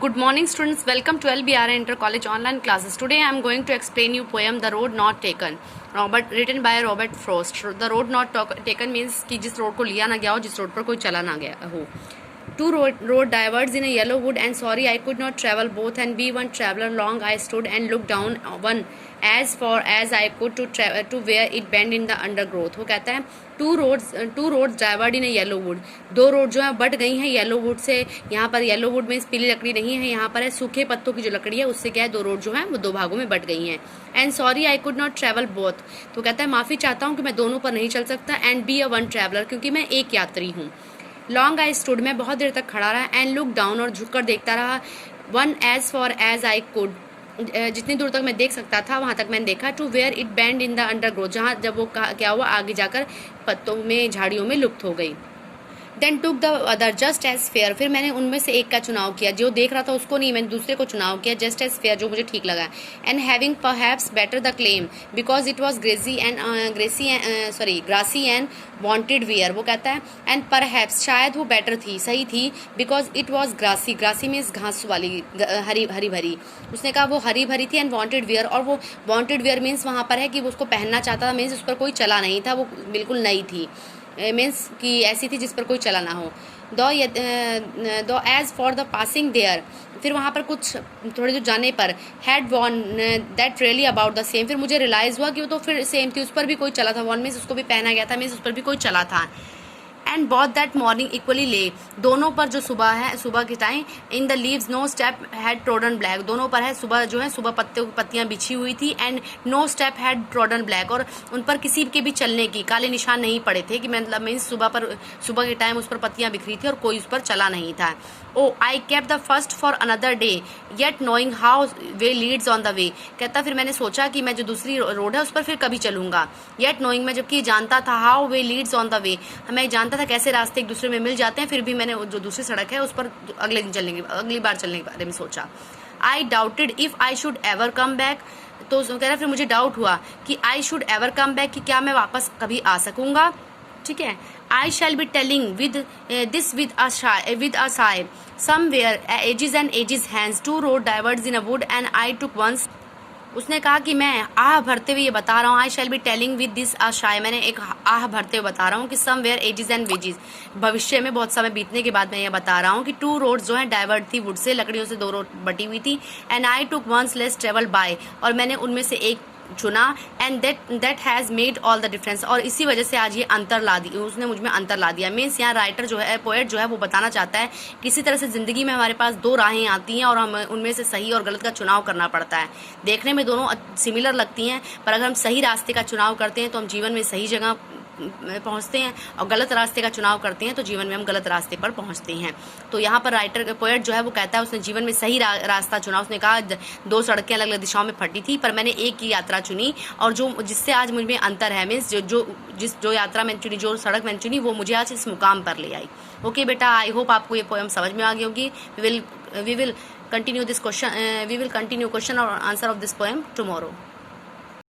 Good morning students, welcome to LBR Inter College online classes. Today I am going to explain you poem The Road Not Taken, written by Robert Frost. The road not taken means कि जिस road को लिया ना गया हो, जिस road पर कोई चला ना गया हो. Two road diverged in a yellow wood, and sorry I could not travel both, and be one traveler long I stood and looked down one as far as I could to where it bent in the undergrowth. वो कहता है two roads डाइवर्ड in A yellow would. दो road जो है but गई हैं yellow would say. यहाँ पर येलो वुड में पीली लकड़ी नहीं है, यहाँ पर है सूखे पत्तों की जो लकड़ी है, उससे क्या है दो रोड जो है वो दो भागों में बट गई हैं. And sorry I could not travel both. तो कहता है माफ़ी चाहता हूँ कि मैं दोनों पर नहीं चल सकता. And be a one traveller, क्योंकि मैं एक यात्री हूँ. लॉन्ग आई स्टूड, मैं बहुत देर तक खड़ा रहा. एंड लुक डाउन, और झुककर देखता रहा. One as far as I could, जितनी दूर तक मैं देख सकता था वहां तक मैंने देखा. To where it bent in the undergrowth, जहाँ जब वो क्या हुआ आगे जाकर पत्तों में झाड़ियों में लुप्त हो गई. Then took the other just as fair, फिर मैंने उनमें से एक का चुनाव किया. जो देख रहा था उसको नहीं, मैंने दूसरे को चुनाव किया. जस्ट एज फेयर, जो मुझे ठीक लगा. And having perhaps better the claim because it was grassy and wanted wear. वो कहता है एंड परहैप्स, शायद वो बेटर थी, सही थी. Because it was grassy means घास वाली, हरी भरी. उसने कहा वो हरी भरी थी. एंड वांटेड वियर, और वो वांटेड वियर मीन्स वहाँ पर है कि वो उसको पहनना चाहता था, मीन्स उस पर कोई चला नहीं था, वो बिल्कुल नई थी, मीन्स कि ऐसी थी जिस पर कोई चला ना हो. Though as for the passing there, फिर वहाँ पर कुछ थोड़े जो जाने पर had worn that really about the same, फिर मुझे रियलाइज़ हुआ कि वो तो फिर सेम थी, उस पर भी कोई चला था. वॉन मीन्स उसको भी पहना गया था, मीन्स उस पर भी कोई चला था. And both that morning equally lay, दोनों पर जो सुबह है, सुबह के time. In the leaves no step had trodden black, दोनों पर है सुबह जो है सुबह पत्तियां बिछी हुई थी. And no step had trodden black, और उन पर किसी के भी चलने की काले निशान नहीं पड़े थे, कि मतलब मीन्स सुबह के टाइम उस पर पत्तियां बिखरी थी और कोई उस पर चला नहीं था. Oh I kept the first for another day yet knowing how way leads on the way. कहता फिर मैंने सोचा कि मैं जो दूसरी रोड है उस पर फिर कभी चलूंगा. येट नोइंग, मैं जबकि जानता था how way leads on the वे, मैं जानता था कैसे रास्ते एक दूसरे में मिल जाते हैं, फिर भी मैंने जो दूसरी सड़क है उस पर अगली बार चलने के बारे में सोचा. I doubted if I should ever come back, तो कह रहा फिर मुझे डाउट हुआ कि I should ever come back, कि क्या मैं वापस कभी आ सकूंगा. ठीक है. I shall be telling with a sigh somewhere ages and ages hence two road diverged in a wood and I took once. उसने कहा कि मैं आह भरते हुए ये बता रहा हूँ. I shall be telling with this a sigh, मैंने एक आह भरते हुए बता रहा हूँ कि समवेयर एजेस एंड वेजेस, भविष्य में बहुत समय बीतने के बाद मैं ये बता रहा हूँ कि टू रोड्स जो है डाइवर्ट थी वुड से, लकड़ियों से दो रोड बटी हुई थी. And I took once less travel by, और मैंने उनमें से एक चुना. And that has made all the difference, और इसी वजह से आज ये अंतर ला दी, उसने मुझ में अंतर ला दिया. मीन्स यहाँ राइटर जो है, पोएट जो है, वो बताना चाहता है किसी तरह से ज़िंदगी में हमारे पास दो राहें आती हैं और हमें उनमें से सही और गलत का चुनाव करना पड़ता है. देखने में दोनों सिमिलर लगती हैं, पर अगर हम सही रास्ते का चुनाव करते हैं तो हम जीवन में सही जगह पहुंचते हैं, और गलत रास्ते का चुनाव करते हैं तो जीवन में हम गलत रास्ते पर पहुंचते हैं. तो यहाँ पर राइटर पोएट जो है वो कहता है उसने जीवन में सही रास्ता चुना. उसने कहा दो सड़कें अलग अलग दिशाओं में फटी थी, पर मैंने एक ही यात्रा चुनी, और जो जिससे आज मुझ में अंतर है, मीन्स जो यात्रा मैंने चुनी, जो सड़क मैंने चुनी, वो मुझे आज इस मुकाम पर ले आई. ओके बेटा, आई होप आपको ये पोएम समझ में आ गई होगी. वी विल कंटिन्यू क्वेश्चन और answer of this poem tomorrow.